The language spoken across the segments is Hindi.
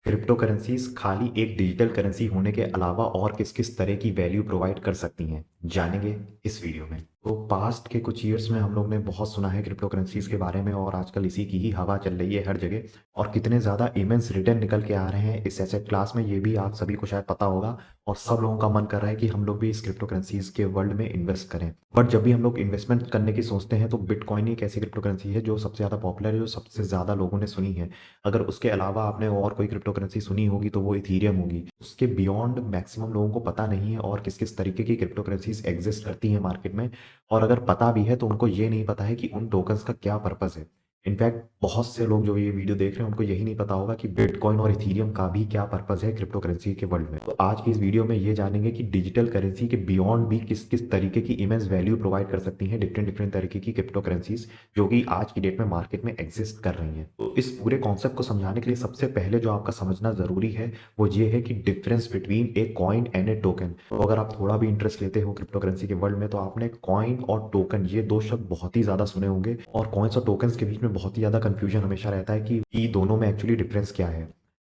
क्रिप्टो करेंसीज खाली एक डिजिटल करेंसी होने के अलावा और किस किस तरह की वैल्यू प्रोवाइड कर सकती हैं जानेंगे इस वीडियो में। तो पास्ट के कुछ ईयर्स में हम लोग ने बहुत सुना है क्रिप्टो करेंसीज के बारे में और आजकल इसी की ही हवा चल रही है हर जगह। और कितने ज़्यादा इमेंस रिटर्न निकल के आ रहे हैं इस एसेट क्लास में, ये भी आप सभी को शायद पता होगा। और सब लोगों का मन कर रहा है कि हम लोग भी इस क्रिप्टो करेंसीज के वर्ल्ड में इन्वेस्ट करें। बट जब भी हम लोग इन्वेस्टमेंट करने की सोचते हैं तो बिटकॉइन एक ऐसी क्रिप्टो करेंसी है जो सबसे ज़्यादा पॉपुलर है, जो सबसे ज़्यादा लोगों ने सुनी है। अगर उसके अलावा आपने और कोई क्रिप्टो करेंसी सुनी होगी तो वो इथीरियम होगी। उसके बियॉन्ड मैक्सिमम लोगों को पता नहीं है और किस किस तरीके की क्रिप्टो करेंसीज एग्जिस्ट करती हैं मार्केट में। और अगर पता भी है तो उनको ये नहीं पता है कि उन टोकन्स का क्या पर्पस है। इनफैक्ट बहुत से लोग जो ये वीडियो देख रहे हैं उनको यही नहीं पता होगा कि बिटकॉइन और इथीरियम का भी क्या पर्पस है क्रिप्टो करेंसी के वर्ल्ड में। तो आज की इस वीडियो में ये जानेंगे कि डिजिटल करेंसी के बियॉन्ड भी किस किस तरीके की इमेज वैल्यू प्रोवाइड कर सकती हैं डिफरेंट डिफरेंट तरीके की क्रिप्टो करेंसीज जो कि आज की डेट में मार्केट में एग्जिस्ट कर रही हैं। तो इस पूरे कॉन्सेप्ट को समझाने के लिए सबसे पहले जो आपका समझना जरूरी है वो ये है कि difference between a coin and A token. तो अगर आप थोड़ा भी इंटरेस्ट लेते हो क्रिप्टो करेंसी के वर्ल्ड में तो आपने कॉइन और टोकन ये दो शब्द बहुत ही ज्यादा सुने होंगे। और कॉइन्स और टोकन्स के बीच में बहुत ही ज्यादा कंफ्यूजन हमेशा रहता है कि दोनों में एक्चुअली डिफरेंस क्या है।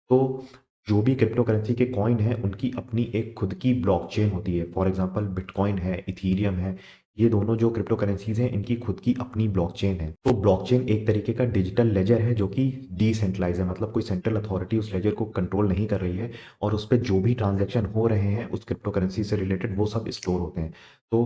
तो जो भी क्रिप्टो करेंसी के कॉइन है उनकी अपनी एक खुद की ब्लॉकचेन होती है। फॉर एग्जांपल बिटकॉइन है, इथीरियम है, ये दोनों जो क्रिप्टो करेंसीज हैं इनकी खुद की अपनी ब्लॉकचेन है। तो ब्लॉकचेन एक तरीके का डिजिटल लेजर है जो कि डिसेंट्रलाइज है, मतलब कोई सेंट्रल अथॉरिटी उस लेजर को कंट्रोल नहीं कर रही है। और उस पर जो भी ट्रांजेक्शन हो रहे हैं उस क्रिप्टो करेंसी से रिलेटेड वो सब स्टोर होते हैं। तो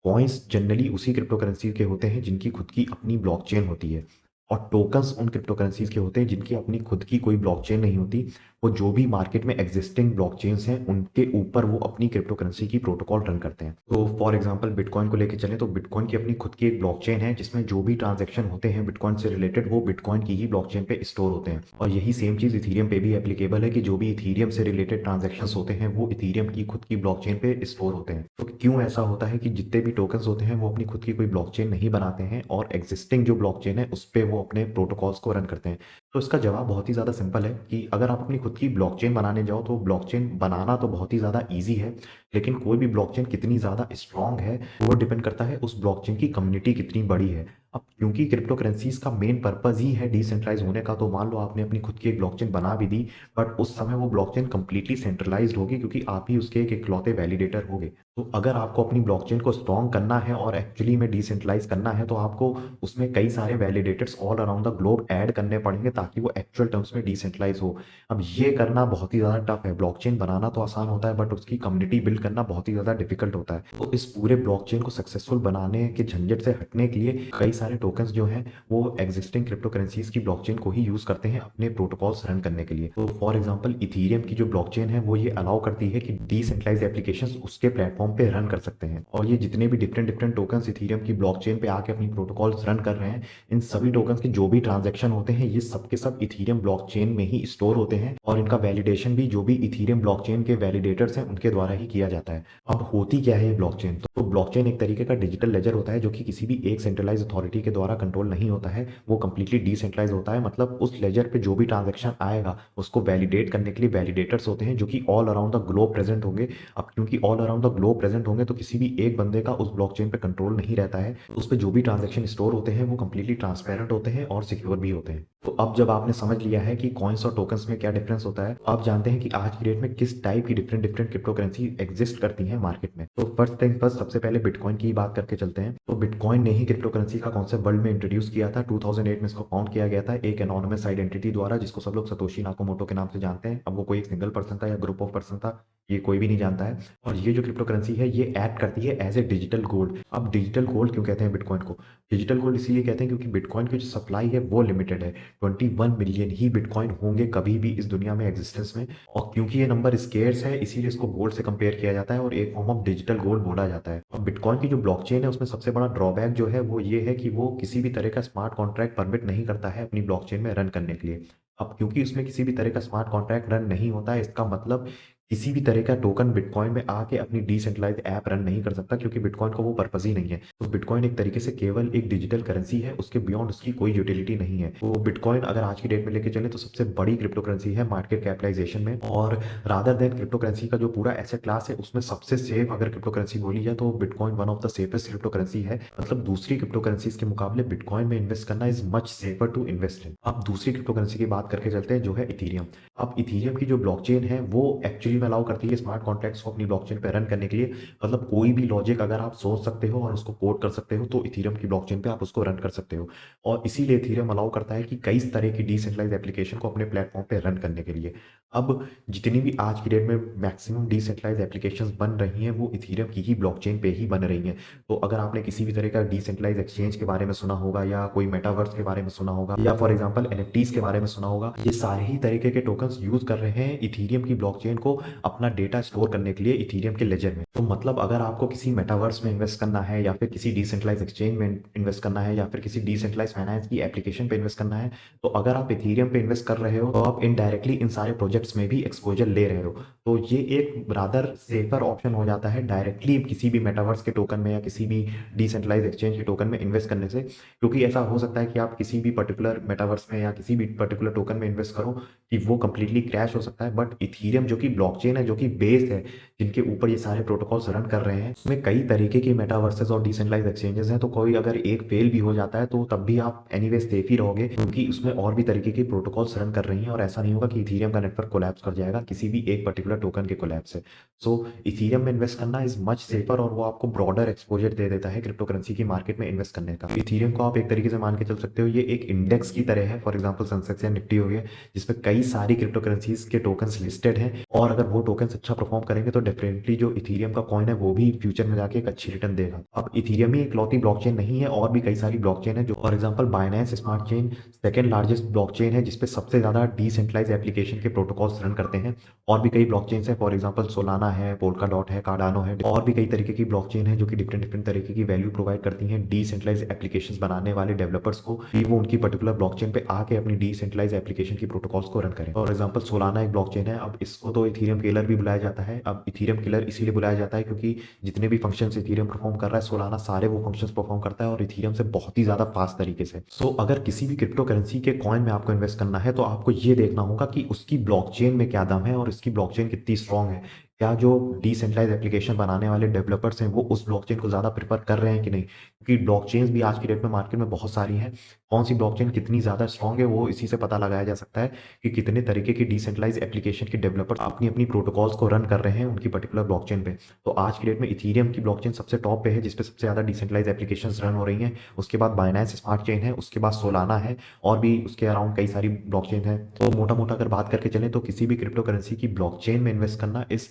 कॉइन्स जनरली उसी क्रिप्टो करेंसी के होते हैं जिनकी खुद की अपनी ब्लॉकचेन होती है। और टोकन्स उन क्रिप्टो करेंसीज के होते हैं जिनकी अपनी खुद की कोई ब्लॉकचेन नहीं होती। वो जो भी मार्केट में एग्जिस्टिंग ब्लॉकचेन्स हैं उनके ऊपर वो अपनी क्रिप्टो करेंसी की प्रोटोकॉल रन करते हैं। तो फॉर एग्जांपल बिटकॉइन को लेके चलें तो बिटकॉइन की अपनी खुद की एक ब्लॉकचेन है जिसमें जो भी ट्रांजैक्शन होते हैं बिटकॉइन से रिलेटेड वो बिटकॉइन की ही ब्लॉकचेन पे स्टोर होते हैं। और यही सेम चीज इथीरियम पे भी एप्लीकेबल है कि जो भी इथीरियम से रिलेटेड ट्रांजेक्शन होते हैं वो इथीरियम की खुद की ब्लॉकचेन पे स्टोर होते हैं। तो क्यों ऐसा होता है कि जितने भी टोकन्स होते हैं वो अपनी खुद की कोई ब्लॉकचेन नहीं बनाते हैं और एग्जिस्टिंग जो ब्लॉकचेन है उस पर वो अपने प्रोटोकॉल्स को रन करते हैं। तो इसका जवाब बहुत ही ज़्यादा सिंपल है कि अगर आप अपनी खुद की ब्लॉकचेन बनाने जाओ तो ब्लॉकचेन बनाना तो बहुत ही ज़्यादा इजी है। लेकिन कोई भी ब्लॉकचेन कितनी ज़्यादा स्ट्रांग है वो डिपेंड करता है उस ब्लॉकचेन की कम्युनिटी कितनी बड़ी है। अब क्योंकि क्रिप्टो करेंसीज का मेन पर्पज ही है डिसेंट्रलाइज होने का, तो मान लो आपने अपनी खुद की एक ब्लॉकचेन बना भी दी बट उस समय वो ब्लॉकचेन कंप्लीटली सेंट्रलाइज्ड होगी क्योंकि आप ही उसके एक इकलौते वैलिडेटर होगे। तो अगर आपको अपनी ब्लॉकचेन को स्ट्रॉन्ग करना है और एक्चुअली में डिसेंट्रलाइज करना है तो आपको उसमें कई सारे validators all around the globe add करने पड़ेंगे ताकि वो एक्चुअल टर्म्स में डिसेंट्रलाइज हो। अब ये करना बहुत ही ज़्यादा टफ है। ब्लॉकचेन बनाना तो आसान होता है बट उसकी कम्युनिटी बिल्ड करना बहुत ही ज़्यादा डिफिकल्ट होता है। तो इस पूरे ब्लॉकचेन को सक्सेसफुल बनाने के झंझट से हटने के लिए कई सारे टोकन्स जो हैं वो एग्जिस्टिंग क्रिप्टो करेंसीज की ब्लॉकचेन को ही यूज करते हैं अपने प्रोटोकॉल्स रन करने के लिए। तो फॉर एग्जांपल इथीरियम की जो ब्लॉकचेन है वो ये अलाउ करती है कि डिसेंट्रलाइज एप्लीकेशंस उसके प्लेटफॉर्म पे रन कर सकते हैं। और ये जितने भी डिफरेंट डिफरेंट टोकन्स इथीरियम की ब्लॉकचेन पे आके अपनी प्रोटोकॉल्स रन कर रहे हैं इन सभी टोकन्स के जो भी ट्रांजेक्शन होते हैं ये सब के सब इथीरियम ब्लॉकचेन में ही स्टोर होते हैं। और इनका वैलिडेशन भी जो भी इथीरियम ब्लॉकचेन के वैलिडेटर्स हैं उनके द्वारा ही किया जाता है। अब होती क्या है ये ब्लॉकचेन? तो ब्लॉकचेन एक तरीके का डिजिटल लेजर होता है जो कि किसी भी एक सेंट्रलाइज अथॉरिटी के द्वारा कंट्रोल नहीं होता है। वो कंप्लीटली डिसेंट्रलाइज होता है, मतलब उस लेजर पे जो भी ट्रांजेक्शन आएगा उसको वैलिडेट करने के लिए वैलिडेटर्स होते हैं जो कि all around the globe present होंगे। अब क्योंकि all around the globe present होंगे तो किसी भी एक बंदे का उस ब्लॉकचेन पे कंट्रोल नहीं रहता है। उस पे जो भी ट्रांजेक्शन स्टोर होते हैं वो कंप्लीटली ट्रांसपेरेंट होते हैं और सिक्योर भी होते हैं। तो अब जब आपने समझ लिया है कि कॉइन्स और टोकन्स में क्या डिफरेंस होता है, आप जानते हैं कि आज की डेट में किस टाइप की different different crypto currency exist करती हैं मार्केट में। तो फर्स्ट थिंग फर्स्ट, सबसे पहले बिटकॉइन की बात करके चलते हैं। तो बिटकॉइन ने ही क्रिप्टो करेंसी का कॉन्सेप्ट वर्ल्ड में इंट्रोड्यूस किया था। 2008 में इसको फाउंड किया गया था एक एनोनिमस आइडेंटिटी द्वारा जिसको सब लोग सतोशी नाकामोटो के नाम से जानते हैं। अब वो कोई एक सिंगल पर्सन था या ग्रुप ऑफ पर्सन था ये कोई भी नहीं जानता है। और ये जो क्रिप्टो करेंसी है ये एक्ट करती है एज ए डिजिटल गोल्ड। अब डिजिटल गोल्ड क्यों कहते हैं बिटकॉइन को? डिजिटल गोल्ड इसलिए कहते हैं क्योंकि बिटकॉइन की जो सप्लाई है वो लिमिटेड है। 21 मिलियन ही बिटकॉइन होंगे कभी भी इस दुनिया में एग्जिस्टेंस में। और क्योंकि ये नंबर स्केर्स है इसीलिए इसको गोल्ड से कंपेयर किया जाता है और एक फॉर्म ऑफ डिजिटल गोल्ड बोला जाता है। और बिटकॉइन की जो ब्लॉकचेन है उसमें सबसे बड़ा ड्रॉबैक जो है वो ये है कि वो किसी भी तरह का स्मार्ट कॉन्ट्रैक्ट परमिट नहीं करता है अपनी ब्लॉकचेन में रन करने के लिए। अब क्योंकि उसमें किसी भी तरह का स्मार्ट कॉन्ट्रैक्ट रन नहीं होता है इसका मतलब किसी भी तरह का टोकन बिटकॉइन में आके अपनी डिसेंट्रलाइज्ड ऐप रन नहीं कर सकता, क्योंकि बिटकॉइन का वो पर्पस ही नहीं है। तो बिटकॉइन एक तरीके से केवल एक डिजिटल करेंसी है, उसके बियॉन्ड उसकी कोई यूटिलिटी नहीं है। तो बिटकॉइन अगर आज की डेट में लेके चले तो सबसे बड़ी क्रिप्टो करेंसी है मार्केट कैपिटलाइजेशन में, और रादर देन क्रिप्टो करेंसी का जो पूरा एसेट क्लास है उसमें सबसे सेफ अगर क्रिप्टो करेंसी बोली जाए तो bitcoin one of the safest crypto currency है। मतलब दूसरी क्रिप्टो करेंसीज के मुकाबले बिटकॉइन में इन्वेस्ट करना is much safer to invest in. अब दूसरी क्रिप्टो करेंसी की बात करके चलते हैं, जो है इथीरियम। अब इथीरियम की जो ब्लॉकचेन है वो एक्चुअली में अलाउ करती है स्मार्ट कॉन्ट्रैक्ट्स को अपनी ब्लॉकचेन पे रन करने के लिए। मतलब कोई भी लॉजिक अगर आप सोच सकते हो और उसको कोड कर सकते हो तो इथीरियम की ब्लॉकचेन पे आप उसको रन कर सकते हो। और इसीलिए इथीरियम अलाउ करता है कि कई तरह की डिसेंट्रलाइज एप्लीकेशन को अपने प्लेटफॉर्म पे रन करने के लिए। अब जितनी भी आज की डेट में मैक्सिमम डिसेंट्रलाइज एप्लीकेशंस बन रही हैं वो इथीरियम की ही ब्लॉकचेन पे ही बन रही हैं। तो अगर आपने किसी भी तरह का डिसेंट्रलाइज एक्सचेंज के बारे में सुना होगा, या कोई मेटावर्स के बारे में सुना होगा, या फॉर एग्जांपल एनएफटीज के बारे में सुना होगा, ये सारे ही तरीके के टोकन्स यूज कर रहे हैं इथीरियम की ब्लॉकचेन को अपना डेटा स्टोर करने के लिए इथीरियम के लेजर में। तो मतलब अगर आपको किसी मेटावर्स में इन्वेस्ट करना है, या फिर किसी डिसेंट्रलाइज एक्सचेंज में इन्वेस्ट करना है, या फिर किसी डिसेंट्रलाइज फाइनेंस की एप्लीकेशन पे इन्वेस्ट करना है, तो अगर आप इथीरियम पे इन्वेस्ट कर रहे हो तो आप इनडायरेक्टली इन सारे प्रोजेक्ट्स में भी एक्सपोजर ले रहे हो। तो ये एक रादर सेफर ऑप्शन हो जाता है डायरेक्टली किसी भी मेटावर्स के टोकन में या किसी भी डिसेंट्रलाइज एक्सचेंज के टोकन में इन्वेस्ट करने से। क्योंकि ऐसा हो सकता है कि आप किसी भी पर्टिकुलर मेटावर्स में या किसी भी पर्टिकुलर टोकन में इन्वेस्ट करो कि वो कंप्लीटली क्रैश हो सकता है। बट इथीरियम जो कि ब्लॉकचेन है, जो कि बेस है, जिनके ऊपर ये सारे प्रोटोकॉल्स रन कर रहे हैं, उसमें कई तरीके के मेटावर्सेस और डिसेंट्रलाइज एक्सचेंजेस हैं। तो कोई अगर एक फेल भी हो जाता है तो तब भी आप एनीवे सेफ ही रहोगे, क्योंकि उसमें और भी तरीके के प्रोटोकॉल्स रन कर रही हैं। और ऐसा नहीं होगा कि इथीरियम का नेटवर्क कोलैप्स कर जाएगा किसी भी एक पर्टिकुलर टोकन के कोलैप्स से। सो इथीरियम में इन्वेस्ट करना इज मच सेफर, और वो आपको ब्रॉडर एक्सपोजर दे देता है क्रिप्टो करेंसी की मार्केट में इन्वेस्ट करने का। इथीरियम को आप एक तरीके से मान के चल सकते हो, ये एक इंडेक्स की तरह है। फॉर एग्जाम्पल सेंसेक्स या निफ्टी हो गया, जिसमें कई सारी क्रिप्टो करेंसीज के टोकन्स लिस्टेड हैं, और अगर वो टोकन्स अच्छा परफॉर्म करेंगे तो डेफिनेटली जो इथीरियम का कॉइन है वो भी फ्यूचर में जाके एक अच्छी रिटर्न देगा। अब इथीरियम ही इकलौती ब्लॉकचेन नहीं है, और भी कई सारी ब्लॉकचेन है। जो for example Binance smart chain second largest blockchain है, जिसपे सबसे ज्यादा डिसेंट्रलाइज एप्लीकेशन के प्रोटोकॉल्स रन करते हैं। और भी कई ब्लॉकचेन्स है, फॉर एग्जांपल सोलाना है, पोल्का डॉट है, कार्डानो है, और भी कई तरीके की ब्लॉकचेन है जो कि डिफरेंट डिफरेंट तरीके की वैल्यू प्रोवाइड करती हैं डिसेंट्रलाइज एप्लीकेशंस बनाने वाले डेवलपर्स को, कि वो उनकी पर्टिकुलर ब्लॉकचेन पे आके अपनी डिसेंट्रलाइज एप्लीकेशन की प्रोटोकॉल्स को रन करें। फॉर एग्जांपल सोलाना एक ब्लॉकचेन है। अब इसको तो इथीरियम किलर भी बुलाया जाता है। अब इथीरियम किलर इसीलिए बुलाया जाता है क्योंकि जितने भी फंक्शंस इथीरियम परफॉर्म कर रहा है, सोलाना सारे वो फंक्शंस परफॉर्म करता है, और इथीरियम से बहुत ही ज्यादा फास्ट तरीके से। सो अगर किसी भी क्रिप्टो करेंसी के कॉइन में आपको इन्वेस्ट करना है तो आपको ये देखना होगा कि उसकी ब्लॉकचेन में क्या दम है और इसकी ब्लॉकचेन कितनी स्ट्रांग है। क्या जो डिसेंट्रलाइज एप्लीकेशन बनाने वाले डेवलपर्स हैं वो उस ब्लॉकचेन को ज़्यादा प्रेफर कर रहे हैं कि नहीं, क्योंकि ब्लॉकचेन्स भी आज की डेट में मार्केट में बहुत सारी हैं। कौन सी ब्लॉकचेन कितनी ज़्यादा स्ट्रांग है वो इसी से पता लगाया जा सकता है कि कितने तरीके की डिसेंट्रलाइज एप्लीकेशन के डेवलपर्स अपनी अपनी प्रोटोकॉल्स को रन कर रहे हैं उनकी पर्टिकुलर ब्लॉकचेन पे। तो आज की डेट में इथीरियम की ब्लॉकचेन सबसे टॉप पे है, जिसपे सबसे ज़्यादा डिसेंट्रलाइज एप्लीकेशन रन हो रही हैं। उसके बाद बाइनेंस स्मार्ट चेन है, उसके बाद सोलाना है, और भी उसके अराउंड कई सारी ब्लॉकचेन है। तो मोटा मोटा अगर बात करके चलें तो किसी भी क्रिप्टो करेंसी की ब्लॉकचेन में इन्वेस्ट करना इस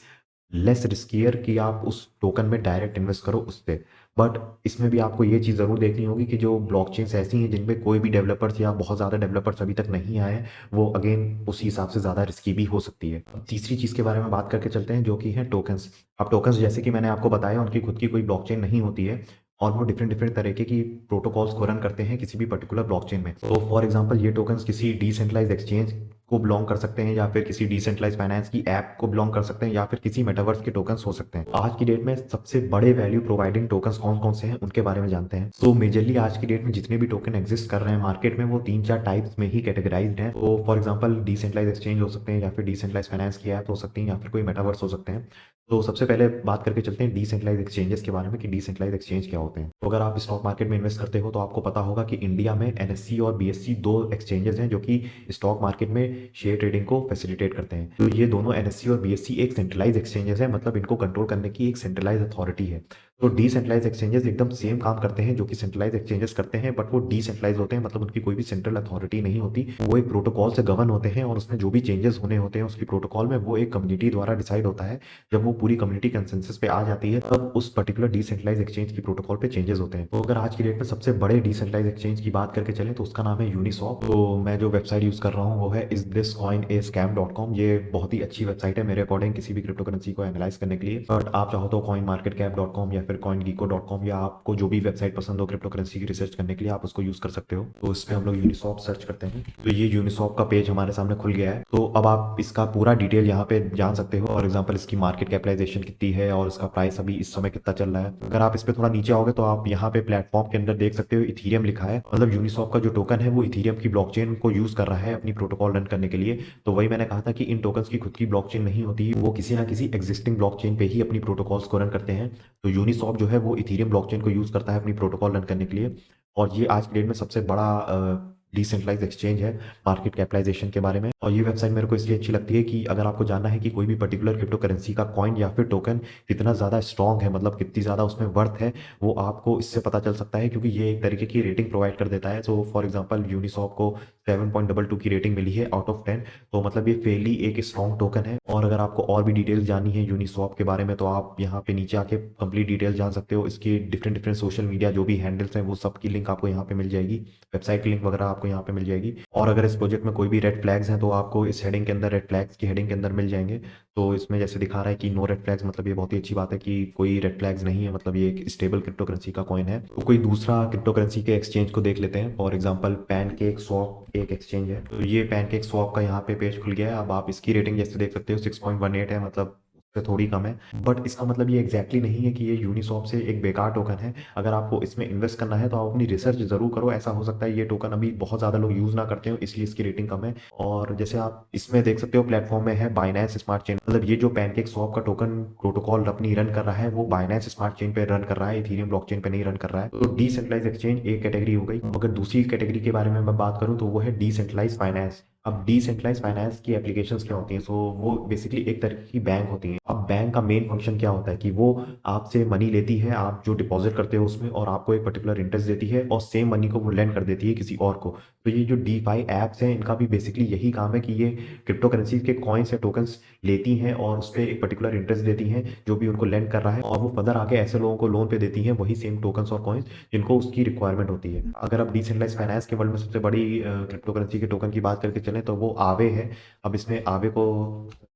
लेस रिस्कियर कि आप उस टोकन में डायरेक्ट इन्वेस्ट करो उस पे। बट इसमें भी आपको ये चीज़ ज़रूर देखनी होगी कि जो ब्लॉकचेन्स ऐसी हैं जिनमें कोई भी डेवलपर्स या बहुत ज़्यादा डेवलपर्स अभी तक नहीं आए हैं, वो अगेन उसी हिसाब से ज़्यादा रिस्की भी हो सकती है। अब तीसरी चीज़ के बारे में बात करके चलते हैं, जो कि है टोकन्स। अब टोकन्स जैसे कि मैंने आपको बताया उनकी खुद की कोई ब्लॉकचेन नहीं होती है, और वो डिफरेंट डिफरेंट तरीके की प्रोटोकॉल्स को रन करते हैं किसी भी पर्टिकुलर ब्लॉकचेन में। तो फॉर एग्जांपल ये टोकन्स किसी डिसेंट्रलाइज एक्सचेंज को बिलोंग कर सकते हैं, या फिर किसी डिसेंट्रलाइज फाइनेंस की ऐप को बिलोंग कर सकते हैं, या फिर किसी मेटावर्स के टोकन्स हो सकते हैं। आज की डेट में सबसे बड़े वैल्यू प्रोवाइडिंग टोकन्स कौन कौन से हैं उनके बारे में जानते हैं। तो मेजरली आज की डेट में जितने भी टोकन एग्जिस्ट कर रहे हैं मार्केट में वो 3-4 टाइप्स में ही कैटेगराइज्ड हैं। तो फॉर एग्जांपल डिसेंट्रलाइज एक्सचेंज हो सकते हैं, या फिर डिसेंट्रलाइज फाइनेंस की ऐप हो सकती है, या फिर कोई मेटावर्स हो सकते हैं। तो सबसे पहले बात करके चलते हैं डिसेंट्रलाइज एक्सचेंजेस के बारे में कि डिसेंट्रलाइज एक्सचेंज क्या होते हैं। तो अगर आप स्टॉक मार्केट में इन्वेस्ट करते हो तो आपको पता होगा कि इंडिया में एनएससी और बीएससी दो एक्सचेंजेस हैं जो कि स्टॉक मार्केट में शेयर ट्रेडिंग को फैसिलिटेट करते हैं। तो ये दोनों एनएससी और बीएससी एक सेंट्रलाइज एक्सचेंजेस है, मतलब इनको कंट्रोल करने की एक सेंट्रलाइज अथॉरिटी है। तो डिसेंट्रलाइज एक्सचेंजेस एकदम सेम काम करते हैं जो कि सेंट्रलाइज एक्सचेंजेस करते हैं, बट वो डिसेंट्रलाइज होते हैं, मतलब उनकी कोई भी सेंट्रल अथॉरिटी नहीं होती। वो एक प्रोटोकॉल से गवर्न होते हैं, और उसमें जो भी चेंजेस होने होते हैं उसकी प्रोटोकॉल में वो एक कम्युनिटी द्वारा डिसाइड होता है। जब वो पूरी कम्युनिटी कंसेंसस पे आ जाती है, तब उस पर्टिकुलर डिसेंट्रलाइज एक्सचेंज की प्रोटोकॉल पे चेंजेस होते हैं। तो अगर आज की डेट में सबसे बड़े डिसेंट्रलाइज एक्सचेंज की बात करके चले तो उसका नाम है यूनिसॉप। तो मैं जो वेबसाइट यूज कर रहा हूँ वो है isthiscoinascam.com। ये बहुत ही अच्छी वेबसाइट है मेरे अकॉर्डिंग किसी भी क्रिप्टो करेंसी को एनालाइज करने के लिए। बट आप चाहो तो coinmarketcap.com या फिर coingecko.com या आपको जो भी वेबसाइट पसंद हो क्रिप्टो करेंसी की रिसर्च करने के लिए आप उसको यूज कर सकते हो। तो इस पे हम लोग यूनिसॉप सर्च करते हैं तो ये यूनिसॉप का पेज हमारे सामने खुल गया है। तो अब आप इसका पूरा डिटेल यहाँ पे जान सकते हो। फॉर एग्जांपल इसकी मार्केट कैपिटलाइजेशन कितनी है और इसका प्राइस अभी इस समय कितना चल रहा है। अगर आप इस पे थोड़ा नीचे आओगे तो आप यहाँ पे प्लेटफॉर्म के अंदर देख सकते हो इथीरियम लिखा है। मतलब यूनिसॉप का जो टोकन है वो इथीरियम की ब्लॉकचेन को यूज कर रहा है अपनी प्रोटोकॉल रन करने के लिए। तो वही मैंने कहा था कि इन टोकन्स की खुद की ब्लॉकचेन नहीं होती, वो किसी ना किसी एग्जिस्टिंग ब्लॉकचेन पे ही अपनी प्रोटोकॉल्स को रन करते हैं। तो यूनिसॉप जो है वो इथीरियम ब्लॉकचेन को यूज करता है अपनी प्रोटोकॉल रन करने के लिए। और ये आज की डेट में सबसे बड़ा डिसेंट्रलाइज एक्सचेंज है मार्केट कैपिटलाइजेशन के बारे में। और ये वेबसाइट मेरे को इसलिए अच्छी लगती है कि अगर आपको जानना है कि कोई भी पर्टिकुलर क्रिप्टो करेंसी का कॉइन या फिर टोकन कितना ज़्यादा स्ट्रॉन्ग है, मतलब कितनी ज़्यादा उसमें वर्थ है, वो आपको इससे पता चल सकता है क्योंकि ये एक तरीके की रेटिंग प्रोवाइड कर देता है। सो फॉर एग्जांपल यूनिसॉप को 7.22 की रेटिंग मिली है आउट ऑफ 10। तो मतलब ये फेयरली एक स्ट्रॉन्ग टोकन है। और अगर आपको और भी डिटेल्स जाननी है यूनिसॉप के बारे में तो आप यहाँ पे नीचे आके कंप्लीट डिटेल्स जान सकते हो। इसकी डिफरेंट डिफरेंट सोशल मीडिया जो भी हैंडल्स हैं वो सब की लिंक आपको यहाँ पे मिल जाएगी, वेबसाइट की लिंक वगैरह आपको यहाँ पे मिल जाएगी। और अगर इस प्रोजेक्ट में कोई भी रेड फ्लैग्स हैं तो आपको इस हेडिंग के अंदर, रेड फ्लैग्स की हेडिंग के अंदर मिल जाएंगे। तो इसमें जैसे दिखा रहा है कि नो रेड फ्लैग्स, मतलब ये बहुत ही अच्छी बात है कि कोई रेड फ्लैग्स नहीं है, मतलब ये एक स्टेबल क्रिप्टो करेंसी का कॉइन है। तो कोई दूसरा क्रिप्टो करेंसी के एक्सचेंज को देख लेते हैं। फॉर एग्जांपल पैनकेक स्वैप एक एक्सचेंज है। तो ये पैनकेक स्वैप का यहाँ पे पेज खुल गया है। अब आप इसकी रेटिंग जैसे देख सकते हो 6.18 है, मतलब से थोड़ी कम है। बट इसका मतलब ये एग्जैक्टली नहीं है कि ये यूनिसॉप से एक बेकार टोकन है। अगर आपको इसमें इन्वेस्ट करना है तो आप अपनी रिसर्च जरूर करो। ऐसा हो सकता है ये टोकन अभी बहुत ज़्यादा लोग यूज़ ना करते हो इसलिए इसकी रेटिंग कम है। और जैसे आप इसमें देख सकते हो प्लेटफॉर्म में है बाइनेंस स्मार्ट चेन। मतलब ये जो पैनकेक स्वैप का टोकन प्रोटोकॉल अपनी रन कर रहा है वो बाइनेंस स्मार्ट चेन पे रन कर रहा है, इथेरियम ब्लॉकचेन पे नहीं रन कर रहा है। तो डिसेंट्रलाइज एक्सचेंज एक कैटेगरी हो गई। अगर दूसरी कैटेगरी के बारे में मैं बात करूँ तो वो है डिसेंट्रलाइज फाइनेंस। अब डिसेंट्रलाइज फाइनेंस की एप्लीकेशंस क्या होती हैं? सो वो बेसिकली एक तरीके की बैंक होती हैं। अब बैंक का मेन फंक्शन क्या होता है कि वो आपसे मनी लेती है, आप जो डिपॉजिट करते हो उसमें, और आपको एक पर्टिकुलर इंटरेस्ट देती है और सेम मनी को वो लेंड कर देती है किसी और को। तो ये जो डीफाई ऐप्स हैं इनका भी बेसिकली यही काम है कि ये क्रिप्टो करेंसी के कॉइन्स या टोकन्स लेती हैं और उस पर एक पर्टिकुलर इंटरेस्ट देती हैं जो भी उनको लेंड कर रहा है, और वो फर्दर आके ऐसे लोगों को लोन पे देती हैं वही सेम टोकन्स और कॉइन्स जिनको उसकी रिक्वायरमेंट होती है। अगर आप डिसेंट्रलाइज फाइनेंस के वर्ल्ड में सबसे बड़ी क्रिप्टो करेंसी के टोकन की बात करके चलें तो वो आवे है। अब इसमें आवे को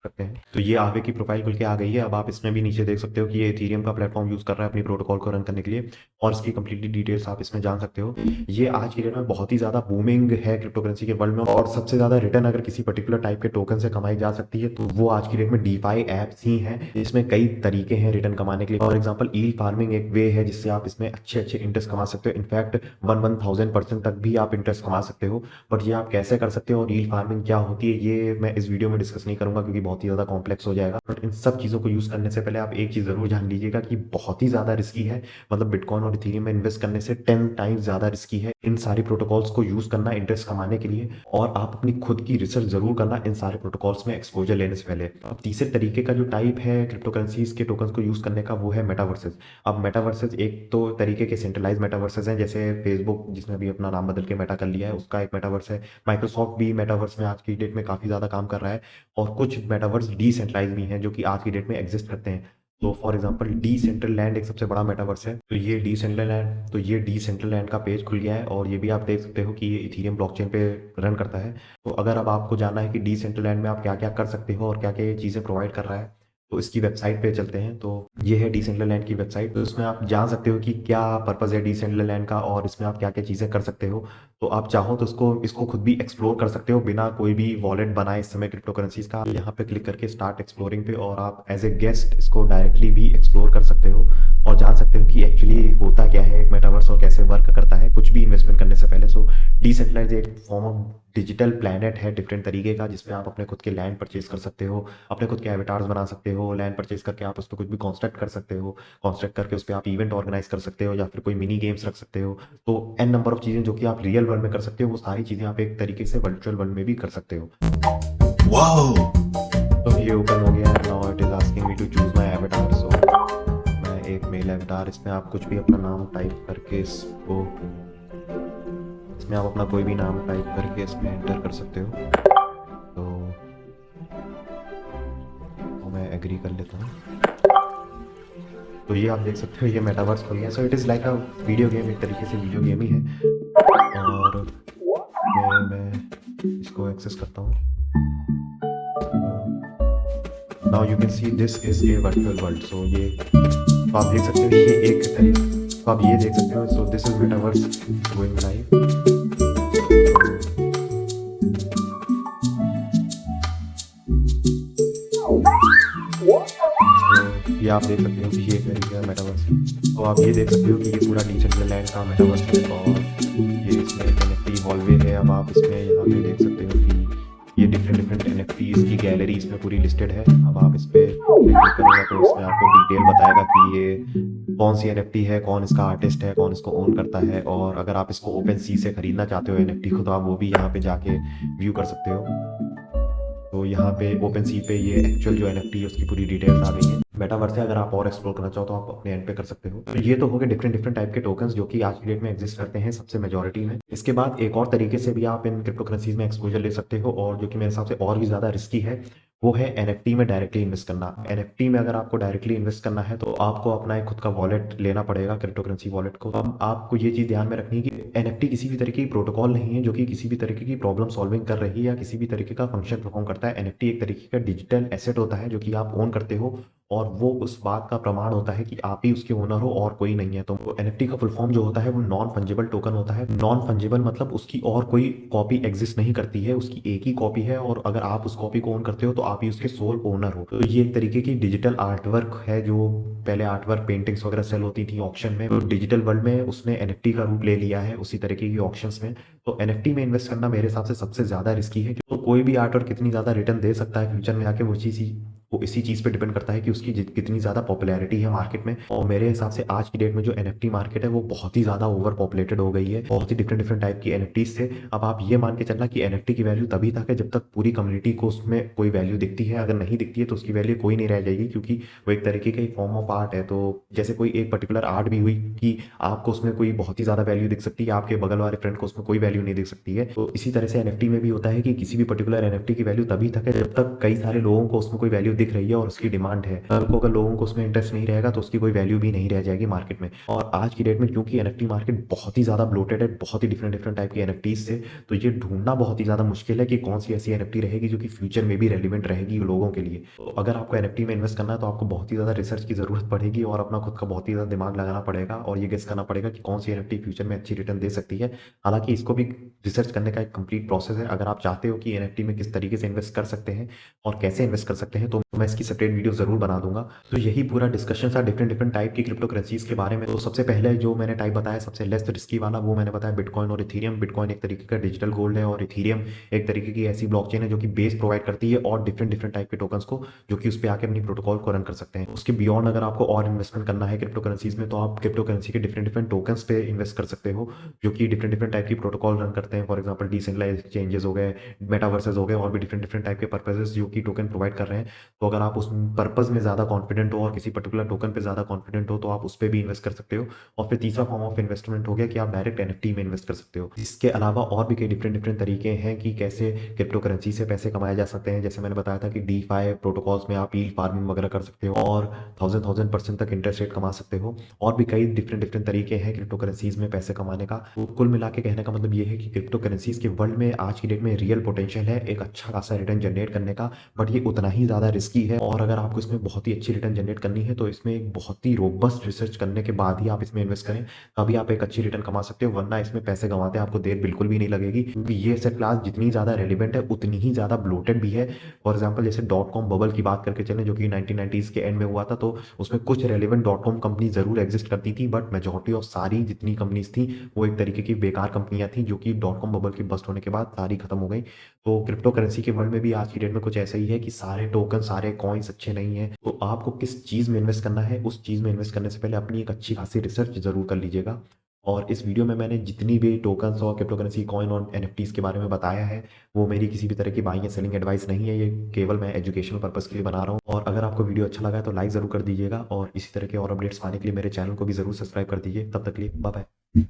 करते हैं तो ये आवे की प्रोफाइल खुल के आ गई है। अब आप इसमें भी नीचे देख सकते हो कि ये इथेरियम का प्लेटफॉर्म यूज कर रहा है अपनी प्रोटोकॉल को रन करने के लिए, और इसकी कंप्लीटली डिटेल्स आप इसमें जान सकते हो। ये आज की डेट में बहुत ही ज़्यादा बूमिंग है क्रिप्टो करेंसी के वर्ल्ड में, और सबसे ज़्यादा रिटर्न अगर किसी पर्टिकुलर टाइप के टोकन से कमाई जा सकती है तो वो आज की डेट में डीफाई ऐप्स ही हैं। इसमें कई तरीके हैं रिटर्न कमाने के लिए। फॉर एग्जाम्पल ईल्ड फार्मिंग एक वे है जिससे आप इसमें अच्छे अच्छे इंटरेस्ट कमा सकते हो। इनफैक्ट 1000% तक भी आप इंटरेस्ट कमा सकते हो। बट ये आप कैसे कर सकते हो और ईल्ड फार्मिंग क्या होती है ये मैं इस वीडियो में डिस्कस नहीं करूंगा क्योंकि बहुत ही ज़्यादा कॉम्प्लेक्स हो जाएगा। बट इन सब चीज़ों को यूज़ करने से पहले आप एक चीज़ ज़रूर जान लीजिएगा कि बहुत ही ज़्यादा रिस्की है। मतलब बिटकॉइन और इथेरियम में इन्वेस्ट करने से 10 टाइम्स ज़्यादा रिस्की है इन सारी प्रोटोकॉल्स को यूज़ करना इंटरेस्ट कमाने के लिए। और आप अपनी खुद की रिसर्च जरूर करना इन सारे प्रोटोकॉल्स में एक्सपोजर लेने से पहले। अब तीसरे तरीके का जो टाइप है क्रिप्टो करेंसीज के टोकन्स को यूज़ करने का वो है मेटावर्सेस। अब मेटावर्सेस एक तो तरीके के सेंट्रलाइज मेटावर्सेस हैं, जैसे फेसबुक जिसने भी अपना नाम बदल के मेटा कर लिया है उसका एक मेटावर्स है। माइक्रोसॉफ्ट भी मेटावर्स में आज की डेट में काफ़ी ज़्यादा काम कर रहा है। और कुछ मेटावर्स डिसेंट्रलाइज भी हैं जो कि आज की डेट में एग्जिस्ट करते हैं। तो फॉर एग्जांपल डिसेंट्रल लैंड एक सबसे बड़ा मेटावर्स है। तो ये डिसेंट्रल लैंड का पेज खुल गया है और ये भी आप देख सकते हो कि ये इथेरियम ब्लॉकचेन पे रन करता है। तो अगर अब आपको जानना है कि डिसेंट्रल लैंड में आप क्या क्या कर सकते हो और क्या क्या ये चीज़ें प्रोवाइड कर रहा है तो इसकी वेबसाइट पे चलते हैं। तो ये है डिसेंट्रल लैंड की वेबसाइट। तो इसमें आप जान सकते हो कि क्या पर्पज़ है डिसेंट्रल लैंड का और इसमें आप क्या क्या चीज़ें कर सकते हो। तो आप चाहो तो इसको खुद भी एक्सप्लोर कर सकते हो बिना कोई भी वॉलेट बनाए इस समय क्रिप्टो करेंसीज का। यहाँ पे क्लिक करके स्टार्ट एक्सप्लोरिंग पे और आप एज ए गेस्ट इसको डायरेक्टली भी एक्सप्लोर कर सकते हो और जान सकते हो कि एक्चुअली होता क्या है एक मेटावर्स और कैसे वर्क करता है कुछ भी इन्वेस्टमेंट करने से पहले। सो डिसेंट्रलाइज एक फॉर्म ऑफ डिजिटल प्लैनेट है डिफरेंट तरीके का जिसमें आप अपने खुद के लैंड परचेज कर सकते हो, अपने खुद के एवेटार्स बना सकते हो। लैंड परचेज करके आप उस पर कुछ भी कॉन्स्ट्रक्ट कर सकते हो, कॉन्स्ट्रक्ट करके उस पर आप इवेंट ऑर्गेनाइज कर सकते हो या फिर कोई मिनी गेम्स रख सकते हो। तो एन नंबर ऑफ चीज़ें जो कि आप रियल वर्ल्ड में कर सकते हो वो सारी चीज़ें आप एक तरीके से वर्चुअल वर्ल्ड में भी कर सकते हो। वाओ! तो ये ओपन हो गया। Now it is asking me to choose my avatar. So मैं एक मेल एवेटार, इसमें आप कुछ भी अपना नाम टाइप करके इसमें आप अपना कोई भी नाम टाइप करके इसमें एंटर कर सकते हो। तो मैं एग्री कर लेता हूँ। तो ये आप देख सकते हो, ये मेटावर्स खुल गया। So it is like a video game, एक तरीके से वीडियो गेम ही है। और मैं इसको एक्सेस करता हूँ। Now you can see this is a virtual world. So ये तो आप देख सकते हो, ये एक तरीके, तो आप ये देख सकते हो। So this is metaverse going live. तो ये आप देख सकते हो कि ये एक तरीके का मेटावर्स है। तो आप ये देख सकते हो कि ये पूरा डिज्नीलैंड का मेटावर्स है और ये इसमें एक NFT हॉलवे है। अब आप इसमें यहाँ पे देख सकते हो कि ये डिफरेंट NFTs की गैलरी इसमें पूरी लिस्टेड है। अब आप इस पे क्लिक करोगे तो इसमें आपको डिटेल बताएगा कि ये कौन सी NFT है, कौन इसका आर्टिस्ट है, कौन इसको ओन करता है। और अगर आप इसको ओपन सी से खरीदना चाहते हो NFT को, तो आप वो भी यहाँ पे जाके व्यू कर सकते हो। तो यहाँ पे ओपन सी पे ये एक्चुअल जो NFT है उसकी पूरी डिटेल्स आ गई हैं। मेटावर्स है, अगर आप और एक्सप्लोर करना चाहो तो आप अपने एंड पे कर सकते हो। तो ये तो हो गए डिफरेंट टाइप के टोकन्स जो कि आज की डेट में एग्जिस्ट करते हैं सबसे मेजॉरिटी में। इसके बाद एक और तरीके से भी आप इन क्रिप्टो करेंसीज में एक्सपोजर ले सकते हो, और जो कि मेरे हिसाब से और भी ज़्यादा रिस्की है, वो है NFT में डायरेक्टली इन्वेस्ट करना। NFT में अगर आपको डायरेक्टली इन्वेस्ट करना है तो आपको अपना एक खुद का वॉलेट लेना पड़ेगा, क्रिप्टो करेंसी वॉलेट को। अब आपको ये चीज़ ध्यान में रखनी है कि NFT किसी भी तरीके की प्रोटोकॉल नहीं है जो कि किसी भी तरीके की प्रॉब्लम सॉल्विंग कर रही है या किसी भी तरीके का फंक्शन परफॉर्म करता है। NFT एक तरीके का डिजिटल एसेट होता है जो कि आप ओन करते हो, और वो उस बात का प्रमाण होता है कि आप ही उसके ओनर हो और कोई नहीं है। तो NFT का फुल फॉर्म जो होता है वो नॉन फंजिबल टोकन होता है। नॉन फंजिबल मतलब उसकी और कोई कॉपी एग्जिस्ट नहीं करती है, उसकी एक ही कॉपी है, और अगर आप उस कॉपी को ओन करते हो तो आप ही उसके सोल ओनर हो। तो ये एक तरीके की डिजिटल आर्ट वर्क है। जो पहले आर्ट वर्क पेंटिंग्स वगैरह सेल होती थी ऑक्शन में, तो डिजिटल वर्ल्ड में उसने NFT का रूप ले लिया है उसी तरीके की ऑक्शंस में। तो NFT में इन्वेस्ट करना मेरे हिसाब से सबसे ज्यादा रिस्की है। तो कोई भी आर्ट वर्क कितनी ज्यादा रिटर्न दे सकता है फ्यूचर में आके, वो इसी चीज़ पे डिपेंड करता है कि उसकी कितनी ज़्यादा पॉपुलैरिटी है मार्केट में। और मेरे हिसाब से आज की डेट में जो NFT मार्केट है वो बहुत ही ज़्यादा ओवर पॉपुलेटेड हो गई है, बहुत ही डिफरेंट टाइप की NFTs से। अब आप ये मान के चलना कि NFT की वैल्यू तभी तक है जब तक पूरी कम्युनिटी को उसमें कोई वैल्यू दिखती है। अगर नहीं दिखती है तो उसकी वैल्यू कोई नहीं रह जाएगी, क्योंकि वो एक तरीके का फॉर्म ऑफ आर्ट है। तो जैसे कोई एक पर्टिकुलर आर्ट भी हुई कि आपको उसमें कोई बहुत ही ज़्यादा वैल्यू दिख सकती है, आपके बगल वाले फ्रेंड को उसमें कोई वैल्यू नहीं दिख सकती है। तो इसी तरह से NFT में भी होता है कि किसी भी पर्टिकुलर NFT की वैल्यू तभी तक है जब तक कई सारे लोगों को उसमें कोई वैल्यू दिख रही है और उसकी डिमांड है। कल को अगर लोगों को उसमें इंटरेस्ट नहीं रहेगा तो उसकी कोई वैल्यू भी नहीं रह जाएगी मार्केट में। और आज की डेट में क्योंकि NFT मार्केट बहुत ही ज़्यादा ब्लोटेड है बहुत ही डिफरेंट टाइप की NFTs से, तो ये ढूंढना बहुत ही ज़्यादा मुश्किल है कि कौन सी ऐसी NFT रहेगी जो कि फ्यूचर में भी रेलिवेंट रहेगी लोगों के लिए। तो अगर आपको NFT में इन्वेस्ट करना है तो आपको बहुत ही ज़्यादा रिसर्च की ज़रूरत पड़ेगी और अपना खुद का बहुत ही ज़्यादा दिमाग लगाना पड़ेगा और ये गेस करना पड़ेगा कि कौन सी NFT फ्यूचर में अच्छी रिटर्न दे सकती है। हालांकि इसको भी रिसर्च करने का एक कंप्लीट प्रोसेस है। अगर आप चाहते हो कि NFT में किस तरीके से इन्वेस्ट कर सकते हैं और कैसे इन्वेस्ट कर सकते हैं, तो मैं इसकी सेपरेट वीडियो जरूर बना दूंगा। तो यही पूरा डिस्कशन था डिफरेंट टाइप की क्रिप्टो करेंसीज के बारे में। तो सबसे पहले जो मैंने टाइप बताया सबसे लेस रिस्की वाला, वो मैंने बताया बिटकॉइन और इथीरियम। बिटकॉइन एक तरीके का डिजिटल गोल्ड है और इथीरियम एक तरीके की ऐसी ब्लॉकचेन है जो कि बेस प्रोवाइड करती है और डिफरेंट टाइप के टोकन्स को, जो कि उस पर आके अपनी प्रोटोकॉल को रन कर सकते हैं। उसके बियॉन्ड अगर आपको और इन्वेस्टमेंट करना है क्रिप्टो करेंसीज में, तो आप क्रिप्टो करेंसी के डिफरेंट टोकन्स पे इन्वेस्ट कर सकते हो जो कि डिफरेंट टाइप की प्रोटोकॉल रन करते हैं। फॉर एग्जाम्पल डिसेंट्रलाइज एक्सचेंजेस हो गए, मेटावर्सेस हो गए, और भी डिफरेंट टाइप के पर्पजेस जो कि टोकन प्रोवाइड कर रहे हैं। तो अगर आप उस पर्पज में ज़्यादा कॉन्फिडेंट हो और किसी पर्टिकुलर टोकन पे ज़्यादा कॉन्फिडेंट हो तो आप उस पर भी इन्वेस्ट कर सकते हो। और फिर तीसरा फॉर्म ऑफ इन्वेस्टमेंट हो गया कि आप डायरेक्ट NFT में इन्वेस्ट कर सकते हो। इसके अलावा और भी कई डिफरेंट तरीके हैं कि कैसे क्रिप्टो करेंसी से पैसे कमाए जा सकते हैं। जैसे मैंने बताया था कि DeFi प्रोटोकॉल्स में आप यील्ड फार्मिंग वगैरह कर सकते हो और 1000% तक इंटरेस्ट रेट कमा सकते हो। और भी कई डिफरेंट तरीके हैं क्रिप्टो करेंसीज में पैसे कमाने का। तो कुल मिला के कहने का मतलब ये है कि क्रिप्टो करेंसीज के वर्ल्ड में आज की डेट में रियल पोटेंशियल है एक अच्छा खासा रिटर्न जनरेट करने का, बट ये उतना ही ज़्यादा रिस्की है। और अगर आपको इसमें बहुत ही अच्छी रिटर्न जनरेट करनी है तो इसमें एक बहुत ही रोबस्ट रिसर्च करने के बाद ही आप इसमें इन्वेस्ट करें, तभी आप एक अच्छी रिटर्न कमा सकते हो। वरना इसमें पैसे कमाते आपको देर बिल्कुल भी नहीं लगेगी, क्योंकि ये एसेट क्लास जितनी ज़्यादा रेलिवेंट है उतनी ही ज़्यादा ब्लोटेड भी है। फॉर एग्जाम्पल जैसे .com बबल की बात करके चलें जो कि 1990s के एंड में हुआ था, तो उसमें कुछ रेलिवेंट .com कंपनी जरूर एग्जिस्ट करती थी, बट मेजॉरिटी ऑफ सारी जितनी कंपनीज थी वो एक तरीके की बेकार कंपनियां थी जो कि .com बबल की बस्ट होने के बाद सारी खत्म हो गई। तो क्रिप्टो करेंसी के वर्ल्ड में भी आज की डेट में कुछ ऐसा ही है कि सारे टोकन सारे कॉइन्स अच्छे नहीं है। तो आपको किस चीज़ में इन्वेस्ट करना है, उस चीज़ में इन्वेस्ट करने से पहले अपनी एक अच्छी खासी रिसर्च जरूर कर लीजिएगा। और इस वीडियो में मैंने जितनी भी टोकन्स और क्रिप्टो करेंसी कॉइन और NFTs के बारे में बताया है वो मेरी किसी भी तरह की बाइंग या सेलिंग एडवाइस नहीं है, ये केवल मैं एजुकेशनल पर्पस के लिए बना रहा हूँ। और अगर आपको वीडियो अच्छा लगा है तो लाइक ज़रूर कर दीजिएगा और इसी तरह के और अपडेट्स पाने के लिए मेरे चैनल को भी ज़रूर सब्सक्राइब कर दीजिए। तब तक के लिए बाय बाय।